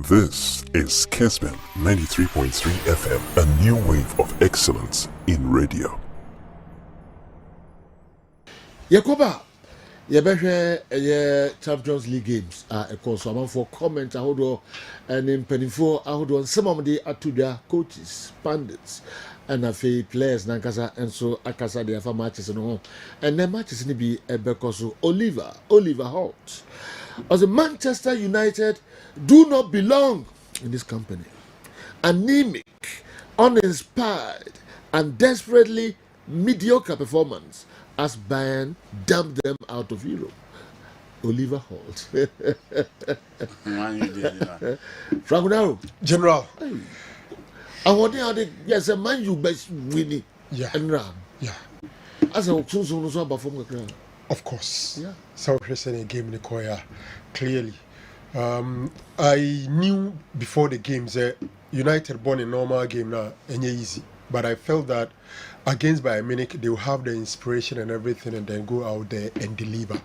This is Kessben 93.3 FM, a new wave of excellence in radio. Yakoba, ye Champions League games a course for comment and in penifo and some of the atuda coaches, pundits, and a few players Nankasa and so Akasa de Afa matches and all. And then matches in be a Bekoso Oliver Holt. As a Manchester United do not belong in this company. Anemic, uninspired, and desperately mediocre performance as Bayern dumped them out of Europe. Oliver Holt. Frank Naro. General. I want to yes, a man you best winning. Yeah. And Ram. Yeah. As a perform. Of course. Yeah. So we're saying a game in the Koya clearly. I knew before the games that United won a normal game now and easy. But I felt that against Bayern Munich they will have the inspiration and everything and then go out there and deliver.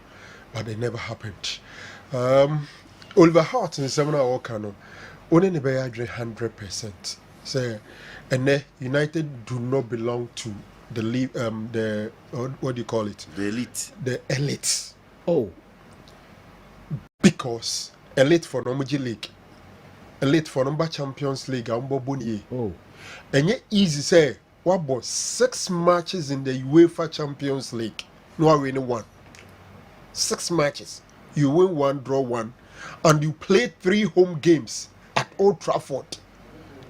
But it never happened. Oliver Hart in the seminar Okano only the Bayern 100%. So and then United do not belong to the what do you call it? The elite. The elite. Oh. Because elite for Nomuji League, elite for number Champions League, Oh. And yet easy say what about 6 matches in the UEFA Champions League? No, I win one. 6 matches. You win 1, draw 1, and you play 3 home games at Old Trafford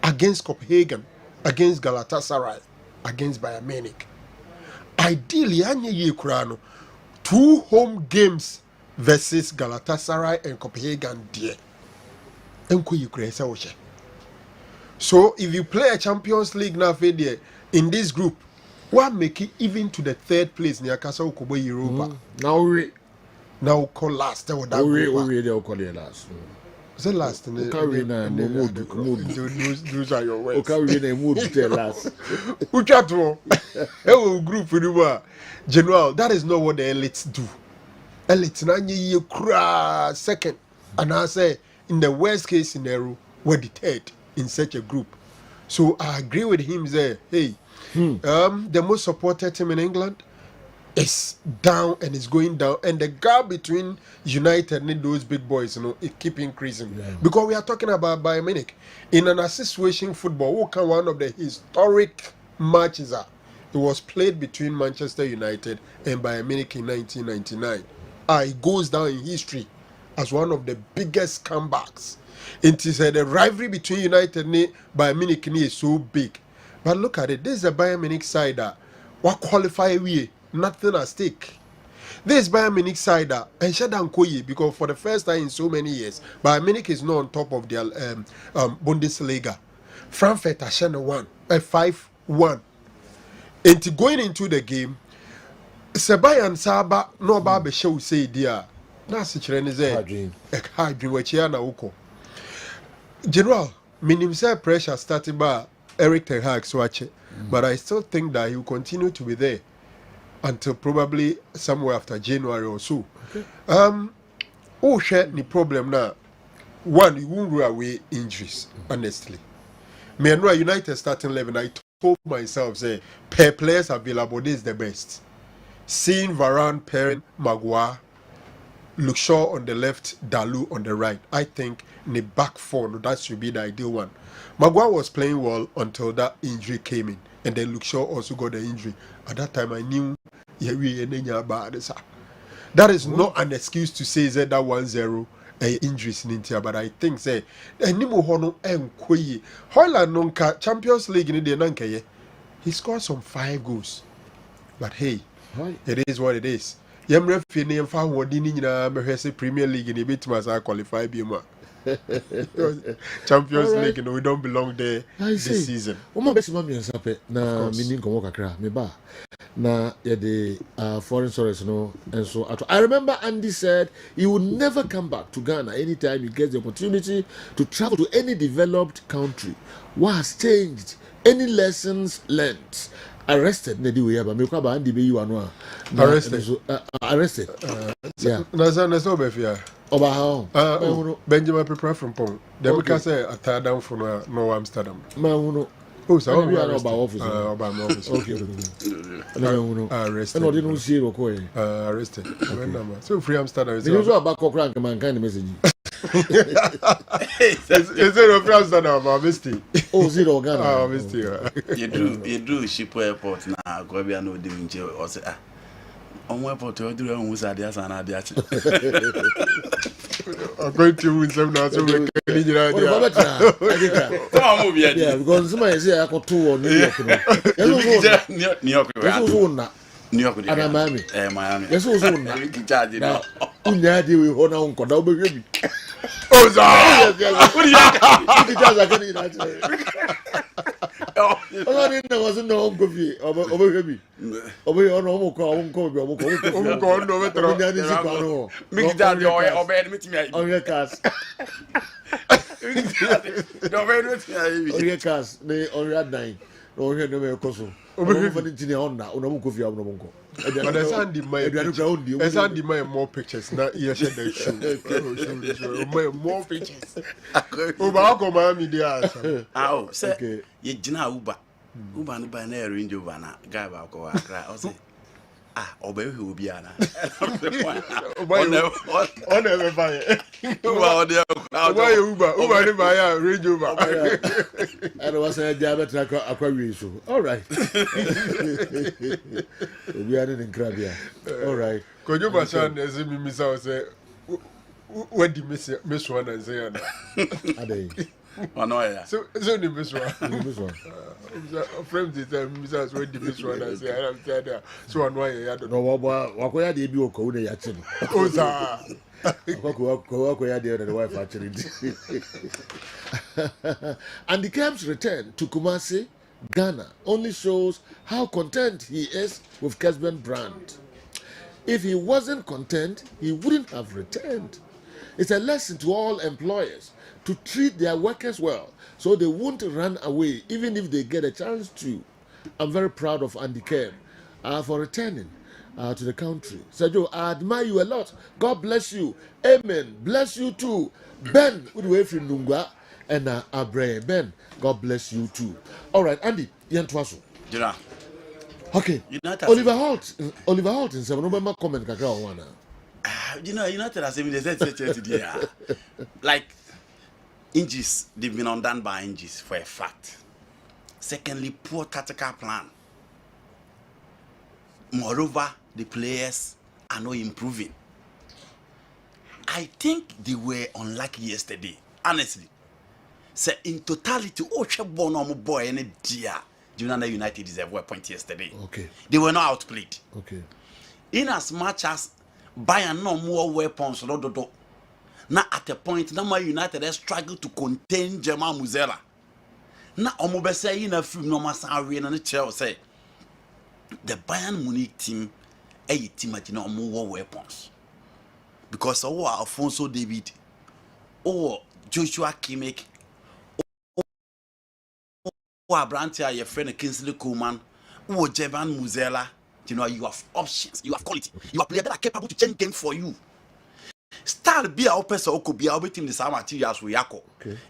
against Copenhagen, against Galatasaray, against Bayern Munich. Ideally, anye kurano 2 home games versus Galatasaray and Copenhagen dear. So if you play a Champions League now in this group, what make it even to the 3rd place near Casa Kobo Europa? Now call last. That We last. Is it last? Those are your words. Last. Which are group for General, that is not what the elites do. Elites na cry second, and I say in the worst case scenario, we're the 3rd in such a group. So I agree with him there. Hey, the most supported team in England is down and is going down, and the gap between United and those big boys, it keep increasing. Yeah. Because we are talking about Bayern Munich in an association football. Who can one of the historic matches are? It was played between Manchester United and Bayern Munich in 1999. It goes down in history as one of the biggest comebacks. It is the rivalry between United and Bayern Munich is so big. But look at it. This is a Bayern Munich side that what qualify we nothing at stake. This Bayern Munich side that and Shadan Koye because for the first time in so many years, Bayern Munich is not on top of their Bundesliga. Frankfurt are 5-1. And going into the game, Bayern Saba no Baba show say dear. That's the General, minim say pressure starting by Eric Ten Hag swatch, but I still think that he will continue to be there until probably somewhere after January or so. Okay. Share the problem now. One, you won't rule away injuries, honestly. Me and United starting 11, I told myself, say, per players available, this is the best. Seeing Varane pairing Maguire, Luke Shaw on the left, Dalu on the right. I think in the back 4, that should be the ideal one. Maguire was playing well until that injury came in, and then Luke Shaw also got the injury. At that time, I knew that is not an excuse to say that 1-0 injuries in India, but I think say Holland Champions League in the he scored some 5 goals, but hey, it is what it is. Premier League in the bit must qualify Champions League, we don't belong there this season. Na the foreign source and so I remember Andy said he would never come back to Ghana anytime he gets the opportunity to travel to any developed country. What has changed? Any lessons learned? Arrested Andy Arrested. Arrested. Yeah. Oba how? Benjamin prepare from Pong. Then we can say a third down for no Amsterdam. Mahuno. Oh, so We are about office. about my office. Okay. Arrested. And I didn't see Rokoy. Arrested. So free Amsterdam. They use about Cochran and kind of message. Is it a free Amsterdam or Misty? Oh, zero Ghana. Oh, Misty. You do ship airport now. Go be no doing jail or say on airport you do on who's at the asana the I'm going to win some now, so we can get Yeah, because somebody say I got 2 or New York. New York. New York. Miami. Miami. Yes, also now. Unya di we hona unko da obehwe bi. Oh, sir. Oh, ni na was no unko fi. Obehwe bi. Obehwe ono mo ko unko bi omo ko. Omo ko no metro. Unya di si kwa no. Make it out your obey me to On your cars. Don't be with me. On your cars. They on your nine. No here no me koso. Obehwe fa ni tini on na. Ono mo ko fi omo mo ko. But there's Andy my more pictures. Now you should show more pictures. Uber Miami there. Oh, say you jina Uber. Uber no buy na range over na guy ba ko akra. O say obey who be ana. On never buy. Uber no buy range over. And was a diabetes aquarium. All right. We are in Crabia. All right. Could you mention as me miss out say what do miss one and say so the miss one. Friends did miss out when the miss one and say I am there. So on why you don't know what they be okay with actually. Oh, sir. Wakoya the wife actually. And the KERM's return to Kumasi, Ghana, only shows how content he is with Kessben brand. If he wasn't content, he wouldn't have returned. It's a lesson to all employers to treat their workers well so they won't run away even if they get a chance to. I'm very proud of Andy KERM for returning to the country. Sergio, I admire you a lot. God bless you. Amen. Bless you too. Ben, away from Nungwa and Abre. Ben, God bless you too. All right, Andy, Yantwaso. Jira. Okay. Oliver Holt in 7 November comment kakra one. United has been the like injuries, they've been undone by injuries for a fact. Secondly, poor tactical plan. Moreover, the players are not improving. I think they were unlucky yesterday, honestly. So in totality, boy and dear, United deserve a point yesterday. Okay. They were not outplayed. Okay. In as much as Bayern no more weapons, now at a point, now United has struggled to contain Jamal Musiala. Now Omobese in a few no masari and the Chelsea. The Bayern Munich team, a team that no more weapons. Because Alfonso David, or Joshua Kimmich, or Brantia, your friend Kingsley Coman, or Jamal Musiala. You have options, you have quality, you have players that are capable to change game for you. Start be our person who could be our team the same materials we are.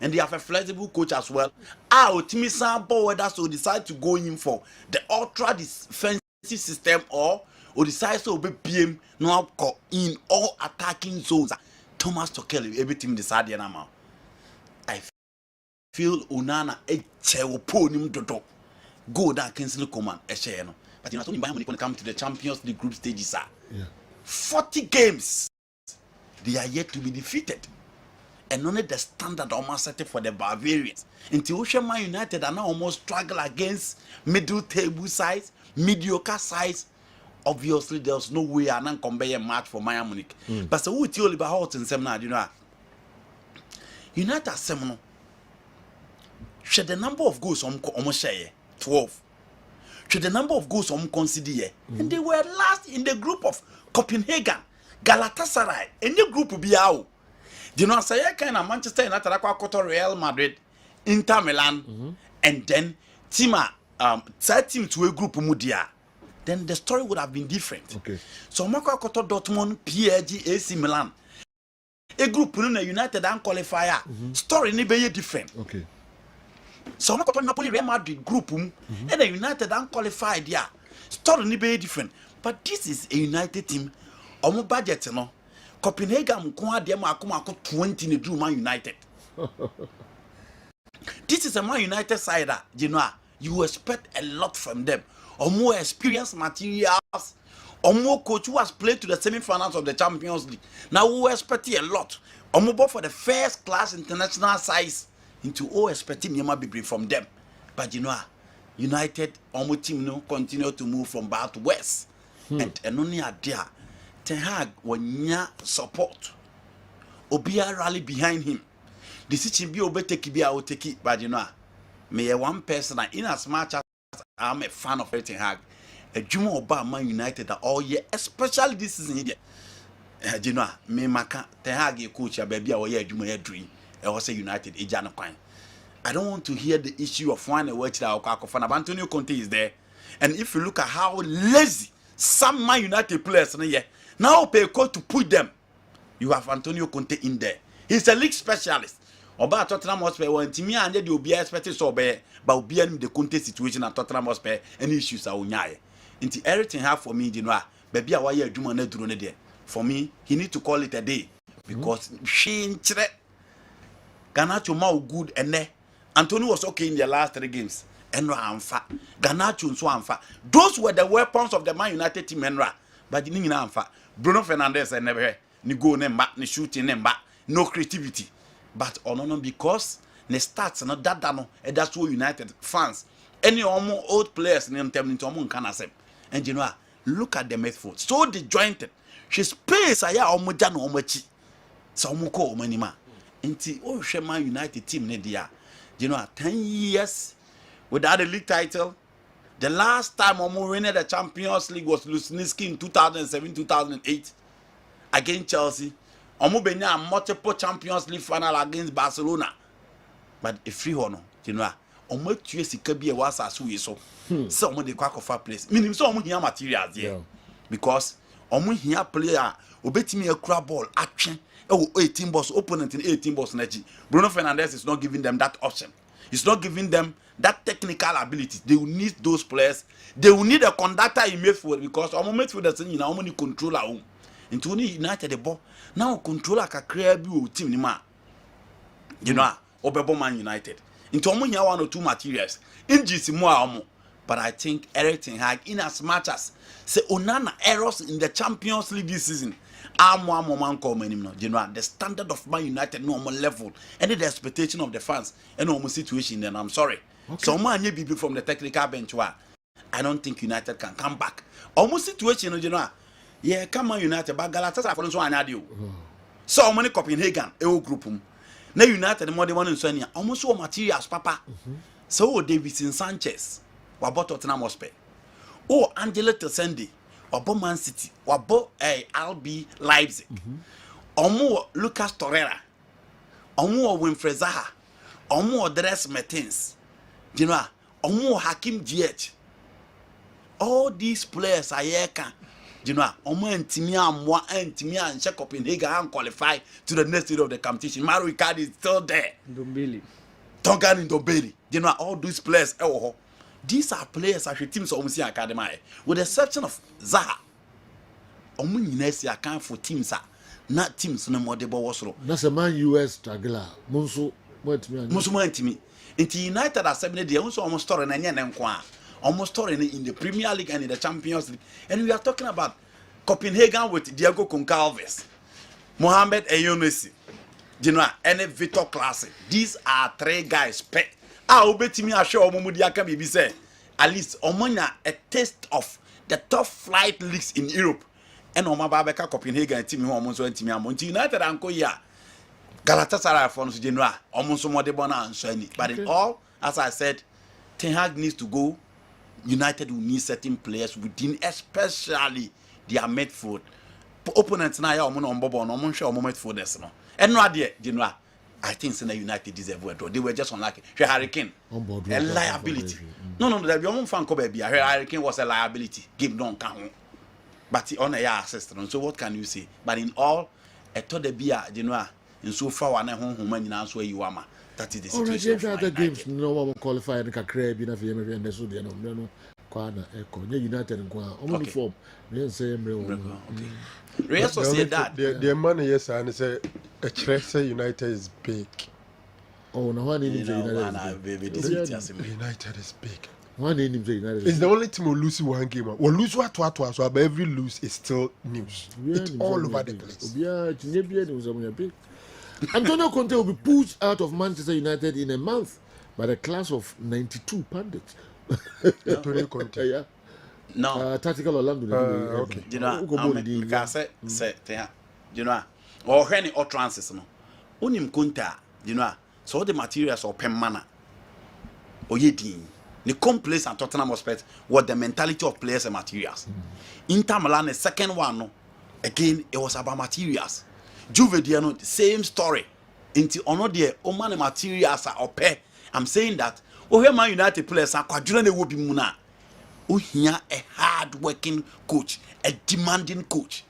And they have a flexible coach as well. Our team sample whether so decide to go in for the ultra defensive system or decide to be PM no in all attacking zones. Thomas Tuchel every team decide now. I feel Onana a chewoponim dodo. Go that Kingsley Coman a share no. But you know, only when it comes to the Champions League group stages, 40 games, they are yet to be defeated. And only the standard almost set for the Bavarians. Until Man United are now almost struggle against middle table size, mediocre size. Obviously, there's no way I can compare a match for Bayern Munich. But so who tell Oliver Holt in Semna, you know? United Semno. Should the number of goals almost share 12. To the number of goals consider and they were last in the group of Copenhagen, Galatasaray, and the group will be out. You know, say kind of Manchester United, Real Madrid, Inter Milan, and then Tima, third team to a group Mudia. Then the story would have been different. Okay. So Marco Dortmund, PSG, AC Milan, a group no United and qualifier story ni be different. Okay. So I'm Napoli Real Madrid group and a United and qualified yeah. Story ni be different. But this is a United team. Omo budget no. Copenhagen mko ade ma akoma 20 ne do Man United. This is a Man United side that you expect a lot from them. Or more experienced materials, or more coach who has played to the semi-finals of the Champions League. Now we expect a lot. Or more for the first class international size into all expecting Yama Bibri from them. But United almost team no continue to move from bad to west. And only a dear Ten Hag when support. Obia rally behind him. The situation be obeteki be I will take it, but me one person in as much as I'm a fan of Ten Hag, a Juma Oba Man United all year, especially this season here. Me maka Ten Hag coach a baby or year Juma dream. I was a United Ejana Quine. I don't want to hear the issue of one watch that Okako fan. Antonio Conte is there, and if you look at how lazy some Man United players now pay coach to put them. You have Antonio Conte in there. He's a league specialist. Oba Tottenham Hotspur when Timmy and the Obia expected so bad, but Obia the Conte situation at Tottenham Hotspur and issues are unyaye. Into everything have for me, baby, I wire Juma drone there. For me, he need to call it a day because she Ganacho mau good and Antonio was okay in the last 3 games. Enra amfa. Ganacho so amfa. Those were the weapons of the Man United team Enra. But you amfa. Bruno Fernandes and never ni go nemba, ni shooting nemba, no creativity. But no because ne starts no that no and that's what United fans any old players in them into can accept. And look at the midfield so disjointed. She space aya omoja no omachi. So omoko omanima. Inti Man United team ne dia. 10 years without a league title. The last time Omo winning the Champions League was Lusniski in 2007-2008 against Chelsea. Omo benya multiple Champions League final against Barcelona. But if free honor, omo tue sika bi e wasa so we so. So omo dey kwak of place. Meaning so omo hia materials there. Because omo hia player obetimi akura ball atwe. 18 balls opponent in 18 balls energy. Bruno Fernandes is not giving them that option. He's not giving them that technical ability. They will need those players. They will need a conductor in midfield because omo midfield is omo ni controller home. Into only United the ball. Now controller can create a team ni ma. Obebo Man United. Into omo here 1 or 2 materials. Injuries more omo. But I think everything Hag in as much as say Onana errors in the Champions League this season. The standard of Man United no more level. Any the expectation of the fans and no more situation then I'm sorry. Okay. So man you be from the technical bench I don't think United can come back. Almost situation yeah, come on United, but Galatasaray for so anadio. So many Copenhagen, a group. Now United more than one in Sonia, almost all materials, Papa. So Davidson Sanchez, Wabo Tottenham Hotspur. Oh, Angela Tesendi, Wabo Man City, Wabo RB Leipzig. Omo Lucas Torreira, Omo Winfred Zaha, Omo Dres Mertens, Omo Hakim Ziyech. All these players are here can. Omo Antimia Mwa Antimia and check Copenhagen and qualify to the next stage of the competition. Mario Icardi is still there. Ndombele. Tongan in Ndombele. All these players. These are players actually teams of Omusi Academy. With the exception of Zaha. Omo Inesi account for teams not teams no more debo wasro. That's a Man US struggler. Munsu Muntimi. Into United are 7 days. Also almost story na nyenkwa. Almost story in the Premier League and in the Champions League. And we are talking about Copenhagen with Diego Goncalves, Mohamed Elyounoussi, and Victor Classic. These are 3 guys. Obetimi assure Omomudia can be say at least Omonia a taste of the top flight leagues in Europe. And Omababeka Copenhagen team who almost went to me among United and Koya. Galatasaray for Genoa, almost more de bona and shiny. But in all, as I said, Ten Hag needs to go. United will need certain players within, especially their midfield. Opponents now are on Bobo, no sure midfielders. And no idea, I think United deserve a draw. They were just unlucky. Harry Kane, a liability. No, there be one fan baby. Harry Kane was a liability. Give don't count. But on a assistant. So what can you say? But in all, eto de bia you know nso fa wa na honhoma nyina so ayi wa ma. That is the situation. Already other games no one qualify and kakra bi na fe me and so de no kwa na eko nye United nko a form me say mre wo. Real Sociedad the man yes and say a say United is big. Oh, no one in United is big. One in United. It's the only team who lose one game. We lose what so but every lose is still news. It's all over the place. Antonio Conte will be pushed out of Manchester United in a month by the class of 92 pundits. Antonio Conte. Yeah. No. Tactical Orlando. Okay. You know, because say, you know, or any or trances no. Unim Conte, you know, so the materials or pen manner. Or yedin. The complex and Tottenham aspect what the mentality of players and materials. Inter Milan, the second one, no, again, it was about materials. Juve, the same story. Into honor the Oman materials are pay. I'm saying that here Man United players are quadrillion will be muna. Here a hard-working coach, a demanding coach.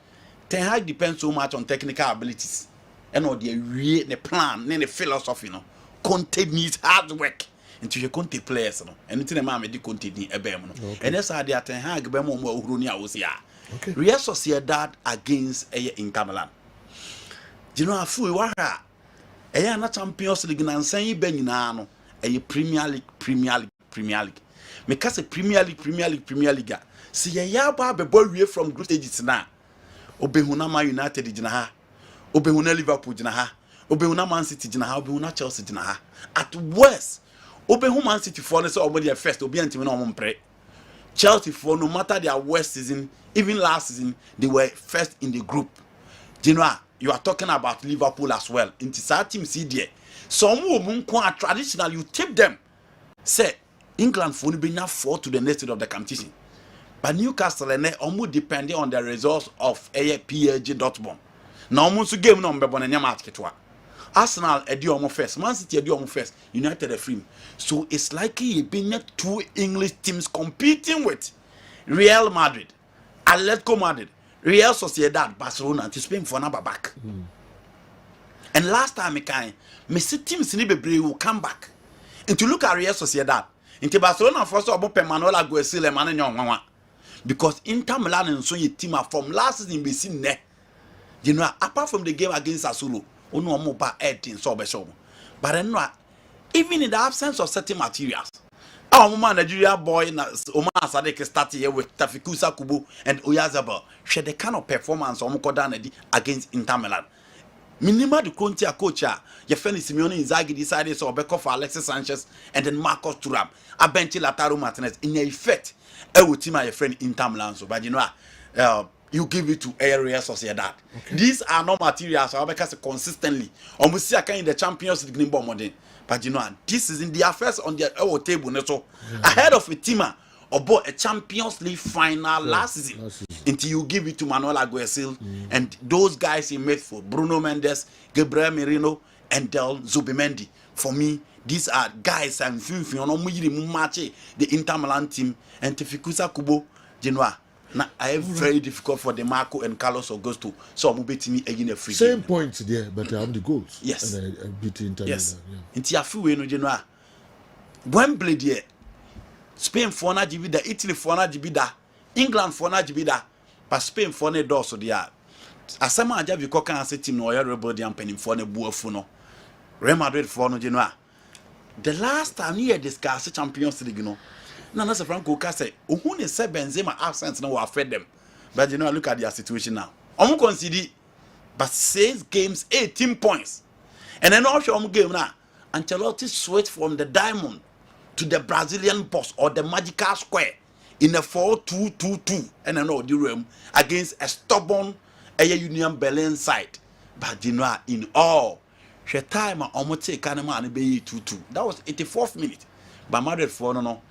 Ten Hag depends so much on technical abilities and all the plan, the philosophy. No, Conte needs hard work. Into your Conte players, no, and it's the man with the Conte ni ebem no, and that's how they are Ten Hag bemo mo urunia was ya. Real Sociedad against Inter Milan. You know, a fool wara. Na Champions League na nsan yi ba nyina no. Premier League. Make us a Premier League. See ya ba be boy we from group stages na. Obehuna Man United gina ha. Obehuna Liverpool gina ha. Obehuna Man City gina ha. Obehuna Chelsea gina ha. At worst, Obehuna Man City for say omo first obi antimi na omo mpre. Chelsea for no matter their worst season, even last season, they were first in the group. You know, you are talking about Liverpool as well. Into that team see there. Some women traditional, you tip them. Say England for be now fall to the next stage of the competition. But Newcastle and almost depending on the results of PSG Dortmund. Now almost game number one and match ketwa. Arsenal edi omo first, Man City edi omo first, United a free. So it's likely being two English teams competing with Real Madrid, Atletico Madrid, Real Sociedad, Barcelona to Spain for number back. And last time me see teams in the will come back. And to look at Real Sociedad, into Barcelona first of all, Manuel Aguesil and Manu because Inter Milan and so your team are from last season be seen there. You know, apart from the game against Sassuolo, no more by 18 so but then even in the absence of certain materials. Our man Nigeria boy Omar Sadek started here with Tafikusa Kubo and Oyazabal. She the kind of performance against Inter Milan. Minima the Conte coach, your friend Simeone Inzaghi decided so Beko for Alexis Sanchez and then Marcos Thuram, a Benchi Lautaro Martinez in effect. I would team my friend Inter Milan. So, but you know, you give it to Real Sociedad. Okay. These are not materials, so because consistently. Almost see in the Champions League modern. But you know, this is in the affairs on the table. So ahead of a team about a Champions League final last season. Until you give it to Manuel Aguesil and those guys he made for Bruno Mendes, Gabriel Merino, and Del Zubimendi. For me, these are guys and the Inter Milan team and Tefikusa Kubo, Genoa. Now I have very difficult for DeMarco and Carlos Augusto. So I'm betting me again a free. Same points there, but I have the goals. Yes. And I beat Inter. Yes. Into a few no Genoa. Wembley there. Spain for na Jibida, Italy for na Jibida, England for na Jibida, but Spain for na dorsal there. Asama aja bi koka ase team no rebel dey ampanim for na buafu no. Real Madrid for no Genoa. The last time we discussed Champions League no. Nana Franco ka say, "Ohu ne se Benzema absent na we affect them." But you know, look at their situation now. Omo concede but 6 games, 18 points. And then also game now. Ancelotti switched from the diamond to the Brazilian box or the magical square in a 4-2-2-2 and an the room against a stubborn Union Berlin side. But you know, in all, she time almost take Kanema and be 2-2. That was 84th minute. But Madrid for no.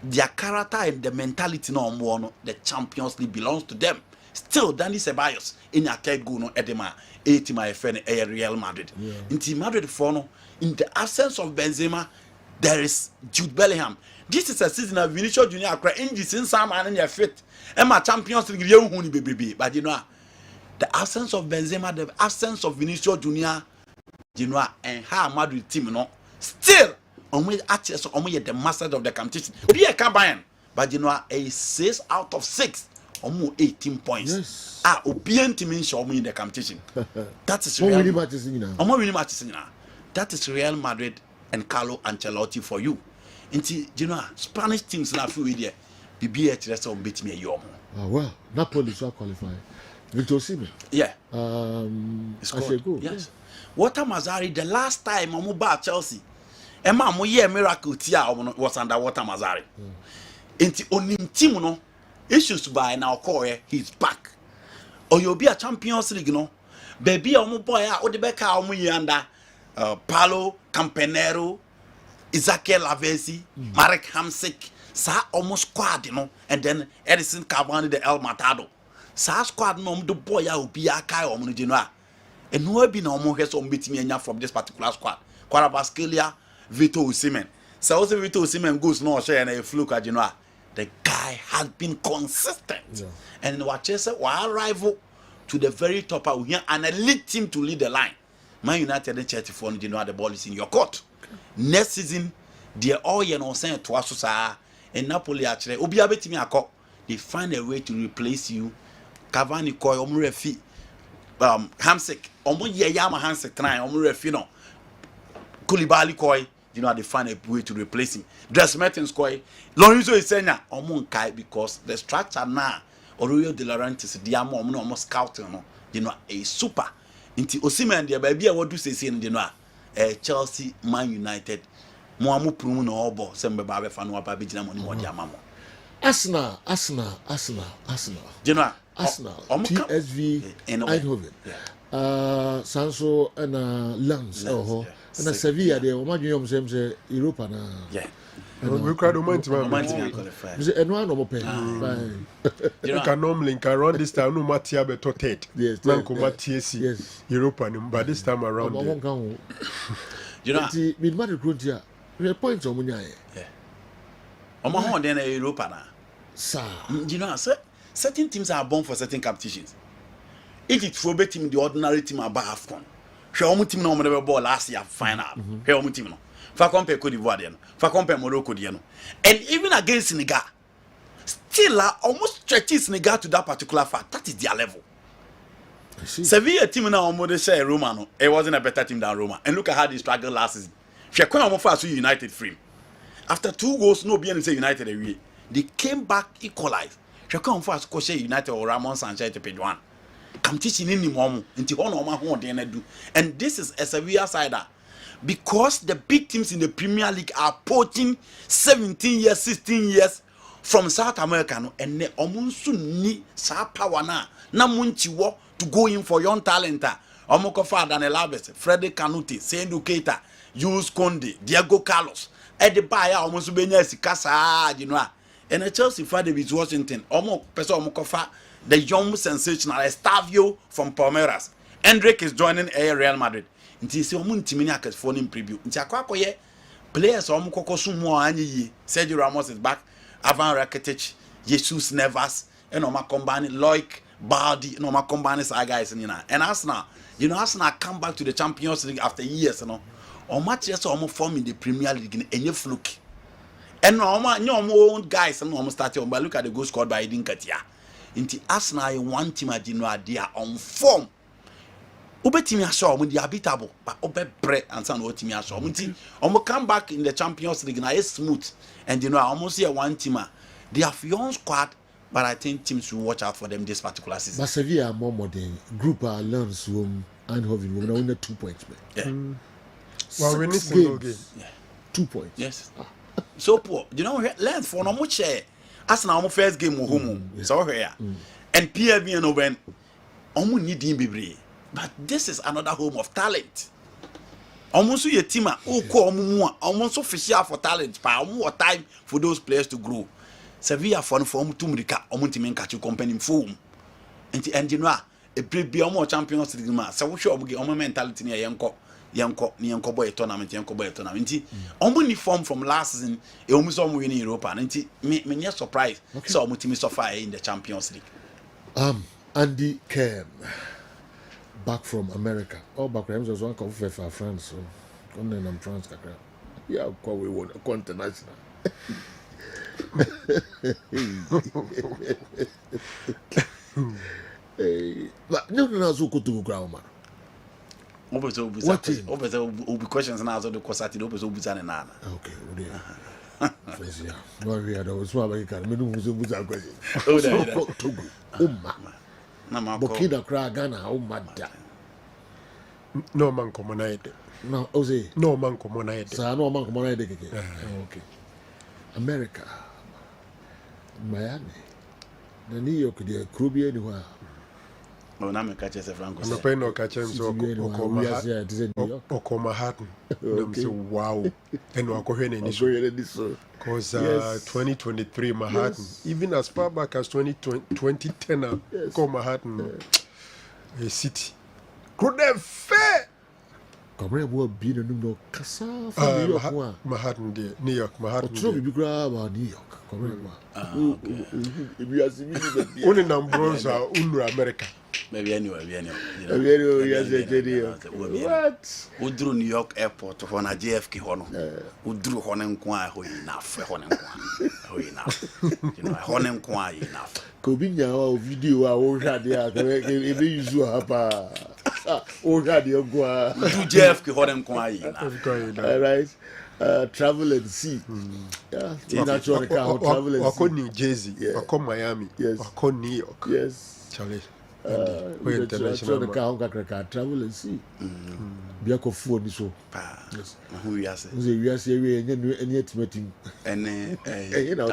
Their character and the mentality no the Champions League belongs to them. Still, Danny Ceballos in a third goal no Edema, 80 my friend Real Madrid. In Madrid for no, in the absence of Benzema, there is Jude Bellingham. This is a season of Vinicius Junior injury since some and in your fit. And my Champions League you baby. But you know, the absence of Benzema, the absence of Vinicius Junior, Genoa and how Madrid team, no, still only access only the masters of the competition. Be a Cabayan, but Genoa a 6 out of 6, almost 18 points. Yes. Obian team in show me in the competition. That is Real Real matches in now. Really matches in now. That is Real Madrid and Carlo Ancelotti for you. Inti Genoa Spanish teams na feel there. BBH rest on beat me a yom. Ah well, Napoli so qualify. Victor Osimhen. Yeah. Go. Yes. Walter Mazzari the last time omo ba Chelsea. Emma mo ye miracle tia was under Walter Mazzari. Inti onim team no issues by now call he's back. Or you'll be a Champions League no. Baby omo boy a odebeka omo yanda Paulo Campanero, Ezekiel Lavezzi, Marek Hamsik, sa almost squad, you know, and then Edison Cavani, the El Matado. Sa squad no the boy will be a kai or Munijinoa. And no be no more has on beating me from this particular squad. Quarabascalia, Vito Osimhen. So also Vito Osimhen goes no share and a fluke at Genoa. The guy has been consistent. Yeah. And Watchesa will rival to the very top of here and a elite team to lead the line. Man United and Chelsea for you know the ball is in your court. Next season, they all you know saying to us and Napoli actually obi abetimi akọ. They find a way to replace you. Cavani koy refi Hamsik omo ye yama Hamsik try refi no. Koulibaly koy you know they find a way to replace him. Dres Mertens koy Lorenzo Isenya nkai because the structure now Aurelio De Laurentiis they are more scouting no you know a super Inti Osimhen dia ba bia wodu sese no de no a Chelsea Man United mo amu prum no obo sembe ba be fa no ba be gina mo ni mo dia mamo Arsenal Genoa Arsenal PSV Eindhoven Sanso and Lens and Sevilla they o ma dwon say Europa na we crowd qualify. And one of You can normally around this time no Matia beto third. Yes. Nanko Matiesi. Yes. European, but this time around. You know, mid Madrid Gruntia. We points on Munya. Yeah. Omo hon den Europa na. Sir. You know, certain teams are born for certain competitions. Egypt for bet team the ordinary team about AFCON. Hwe omo team na omo dey ball last year final. Hwe omo team no. Fa compare Cote d'Ivoire there no. Fa compare Morocco there no. And even against Senegal, still almost stretches Senegal to that particular fact. That is their level. Sevilla team now almost say Roma no. It wasn't a better team than Roma. And look at how they struggled last season. She when almost fast United frame. After 2 goals, no be say United away. They came back equalized. She come fast coach United or Ramon Sanchez to page 1. Come teaching in the mom until one of my home they do. And this is a Sevilla sider. Because the big teams in the Premier League are poaching 17 years, 16 years from South America, no, and they almost need sa power na munchi wo to go in for young talent. Omoko fa Daniel Alves, Frederick Canute, Seydou Keita, Jules Koundé, Diego Carlos. At the buyer almost benya sikasa, you know. And the Chelsea for David Washington, omoko person omoko fa the young sensational Estavio from Palmeiras. Endrick is joining Real Madrid. Nti se omu ntimini akasfo ni preview nti akwakoye players omu kokosu mu anyi Sergio Ramos is back, Ivan Rakitic, Jesus Navas, and oma combine Loic Baldi, and oma combine sa guys nina. And Arsenal, you know Arsenal come back to the Champions League after years, you know. Or match just omu form in the Premier League in any fluke. And oma own guys and omu start but look at the goal scored by Edin Katia. Nti Arsenal one team at they are on form. Obetimi aso omo di habitable but obebre ansa na otimi aso omo nti omo come back in the Champions League na is smooth and you know almost here one team they have young squad but I think teams should watch out for them this particular season. But Sevilla more modern group learns from Eindhoven we won 2 points. Yeah. Well, we need single game. Yeah. 2 points. Yes. So poor. You know length for no much Arsenal omo first game home. So here. And PSV and when omo need him bebre. But this is another home of talent. Almost your team almost official for talent, but more time for those players to grow. Sevilla for Tumrika, Omuntimen catch you company form. And you know, a pre-be more Champions League match. So we should get mentality near Yanko boy tournament, Yanko boy tournament. Only form from last season, almost winning Europa. And me surprised. So Mutimi so far in the Champions League. Andy KERM, back from America. Oh, back from was one of for France, so on in France, kakra. Yeah, we won international. But no, so go to ground, man. What be questions now? So the question opens open na. Okay, first, yeah. No, we had always one like that. Me no was a question. Oh, that. Togo, Umma. Na ma Burkina Faso, Ghana, Umma da. No man common aide. No, Ose. No man common aide. So I know man come on okay. Okay. America, Miami, the New York, the Caribbean, anywhere. Oh, na me catch us Franco. I'm paying no catch him so Okoma Hatton. Okay. Wow. And I go here and because 2023 Manhattan, even as far back as 2010, Manhattan, a city. Could have fair. Come here, we'll be the New York, Casa, New York, Manhattan, dear New York, Manhattan. True, be grab New York. Come here, we are seeing only numbers are under America. Maybe anywhere. What? We drew New York Airport for na JFK hono. We drew hono kwa ho enough. You know, hono kwa enough. Kobinya wa video wa o hade a ebe use hapa. O hade ogwa. Do JFK hono kwa enough. All right. Travel and see. Yeah. Natural car travel and see. Wako New Jersey, wako Miami, wako New York. Yes. Charlie. International travel and see. Biako phone so. Yes. Who we are say? We are say we any estimating. And you know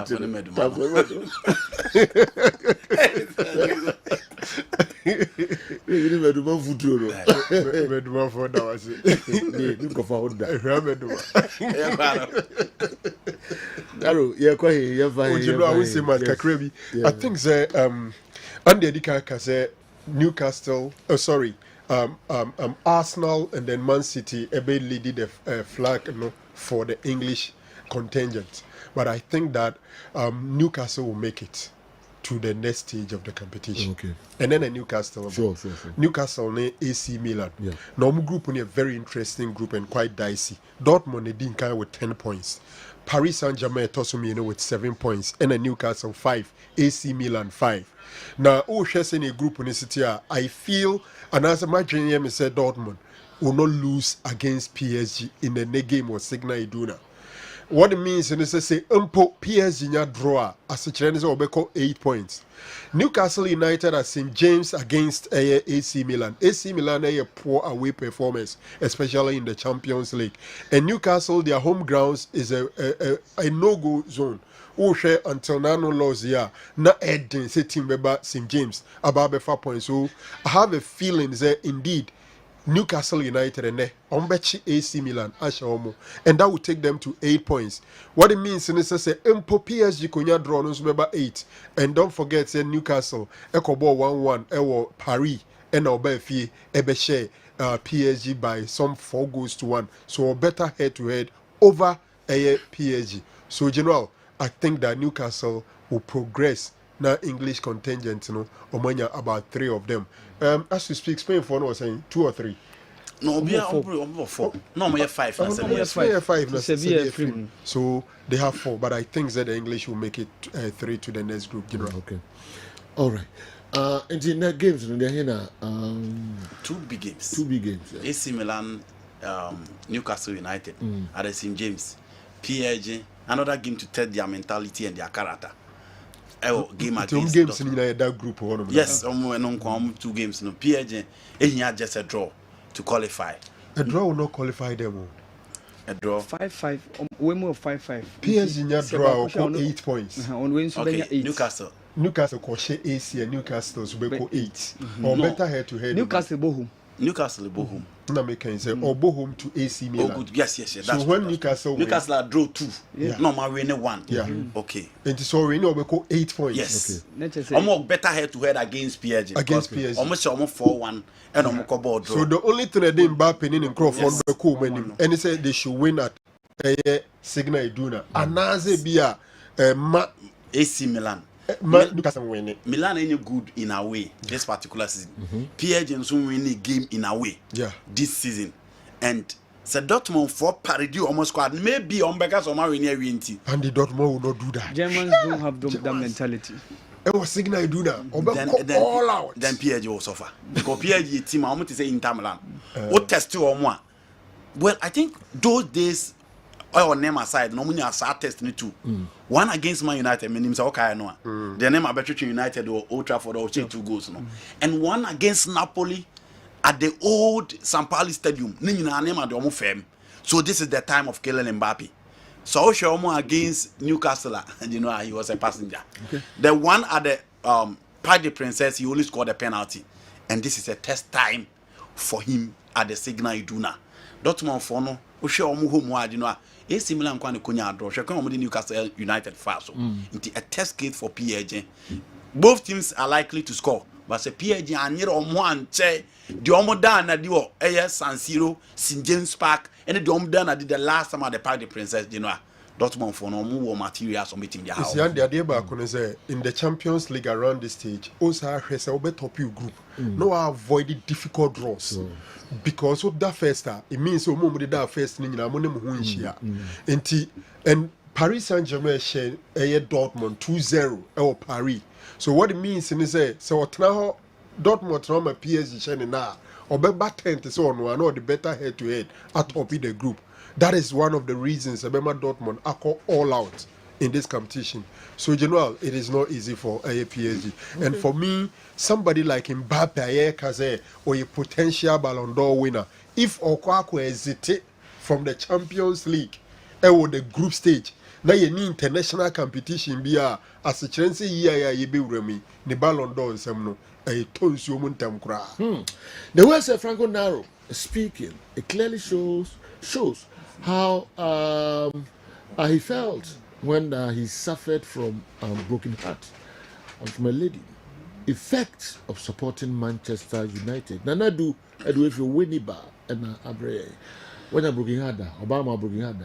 we never do one futuro. We do one for that was it. You go for that. Naro, yeah, quite yeah, fine. You know, I will say my Kakrebi. I think say Andy Edika say Newcastle, Arsenal and then Man City leaded the flag for the English contingent. But I think that Newcastle will make it to the next stage of the competition. Okay. And then a Newcastle. Sure. Newcastle and AC Milan. Yeah. Now, group is a very interesting group and quite dicey. Dortmund didn't kind with 10 points. Paris Saint-Germain Tosumino with 7 points. And a Newcastle 5. AC Milan 5. Now, in a group in the city, I feel, and as my dream said, Dortmund will not lose against PSG in the next game or Signal Iduna. What it means is to say, PSG nya draw as a Chinese will be 8 points. Newcastle United at St. James against AC Milan. AC Milan a poor away performance, especially in the Champions League. And Newcastle, their home grounds is a no-go zone. Share until now no loss here. Na Edin say team about St. James about 4 points. So I have a feeling that indeed Newcastle United and Ombechi AC Milan Ashaomo, and that will take them to 8 points. What it means is to say PSG Konya draw no 8, and don't forget say Newcastle Ekobo 1-1 Ewo Paris and Obefi Ebeshe PSG by some 4 goals to 1. So better head to head over PSG. So general, I think that Newcastle will progress. Now English contingent, Omanya about 3 of them. As we speak, Spain for was saying 2 or 3. No, we are 4. No, we have 5. So they have 4, but I think that the English will make it 3 to the next group. Okay. All right. In the next games, they're here 2 big games. 2 big games. Yeah. AC Milan, Newcastle United at the St. James. PSG, another game to test their mentality and their character. Game against games in that group. Yes, 2 games. No, PSG, just a draw to qualify. A draw will not qualify them. A draw 5-5. We move 5-5. PSG in draw 8 points. Okay, Newcastle Koshe AC and Newcastle will 8. Or better head to head. Newcastle Bohum. Bohum. No, make say or Bohum to AC Milan. Oh, good. Yes. So that's when good. Newcastle draw 2. Yeah. No, my winning 1. Yeah. Okay. And so we know we go 8 points. Yes. Okay. Almost better head to head against PSG. Against PSG. Almost 4-1 and almost draw. So the only thing that they Mbappe in Crawford be cool when and he said they should win at Signal Iduna. Anaze bia AC Milan. Newcastle win it. Milan ain't good in a way this particular season. PSG and some win the game in a way. Yeah. This season, and so Dortmund for parity almost squad maybe on because of my winning. And the Dortmund will not do that. Germans don't have that mentality. It was signal do that. Then All out. Then PSG will suffer because PSG team I want to say Inter Milan. What test you or more? Well, I think those days. Or name aside, normally I start testing it too. One against Man United, my name is okay, no. The name of Manchester United or Old Trafford or 2 goals, no. And one against Napoli at the old San Pauli Stadium. Name at the firm. So this is the time of Kylian Mbappe. So Shomo against Newcastle, and you know he was a passenger. Okay. The one at the Parc des Princes, he only scored a penalty, and this is a test time for him at the Signal Iduna. Dortmund for no. Osho omu home wide, you know. AC Milan kwa konya draw. She come the Newcastle United fast. So into a test case for PSG. Both teams are likely to score, but say PSG anyere omo anche. The omo dan na di wo San Siro, St James Park, and the omo dan na di the last time at the Parc des Princes, you know. Dortmund for no more materials on meeting their house. See, and the idea back on say in the Champions League around this stage, also has a top you group. No avoid the difficult draws. Because of that first, it means so more that first in a money and Paris Saint-Germain share a Dortmund 2-0 or Paris. So what it means is say so now Dortmund from a PSG share now or better 10 so on one or the better head to head at top in the group. That is one of the reasons Abema Dortmund are all out in this competition. So, General, it is not easy for a PSG. Okay. And for me, somebody like Mbappe or a potential Ballon d'Or winner, if Okwako hesitate from the Champions League or the group stage, now you need international competition be as a chance you be remi the Ballon d'Or and some a tons you muntam kra. The way Franco Naro speaking, it clearly shows how he felt when he suffered from broken heart and from a lady. Effect of supporting Manchester United. Nana do if you win it and abre when a broken heart, Obama broken heart.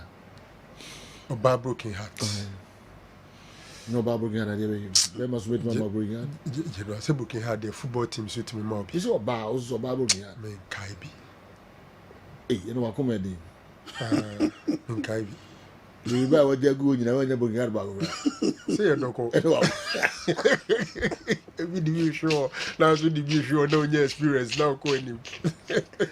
About broken heart. No about broken heart. They must wait my broken heart. You know, I say broken heart. The football team suit me more. This is about broken heart. Man, Kaibi. Hey, you know what comedy? Kaibi. You buy what you're going, you know, when you're broken heart about. Say a doko. Be sure. Now, so be sure. No, your experience now going him.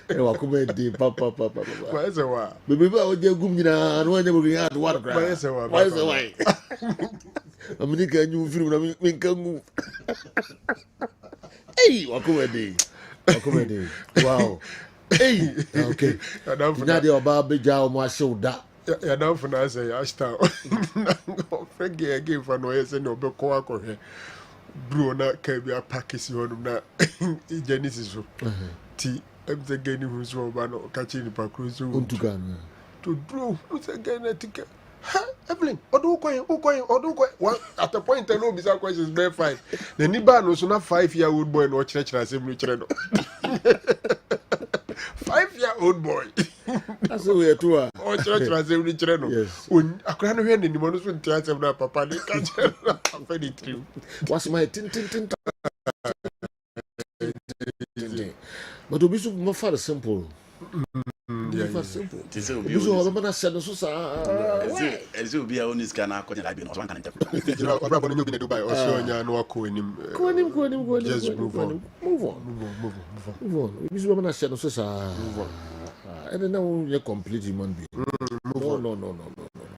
You know, comedy, papa. Why is it why? Baby, what you're going, you know, when you're broken heart, what? Why is it why? Why is it why? I'm going to you feel when I can move. Hey, what comedy? Wow. Hey, okay. Now the Obama Jow, my shoulder. Yeah, now for now, say, I start. Frankie again for no yes and no Becoa here. Bruno can be a package on that Genesis. Tea, I'm the game who's Robano catching the Pacruz to draw. Who's again a ticket? Evelyn, or do going, at the point I know bizarre questions, bear 5. The Niban was not 5-year-old boy or church as a 5-year-old boy. That's the way to her. Or church as every channel. Yes. When I can't hear any one who tells them that papa, they can't very true. What's my tin? But to be so more far simple. Yeah. Simple. This will be a honest can I couldn't be one can Dubai or so no just move on. This woman said, and then now you're complete human being. No.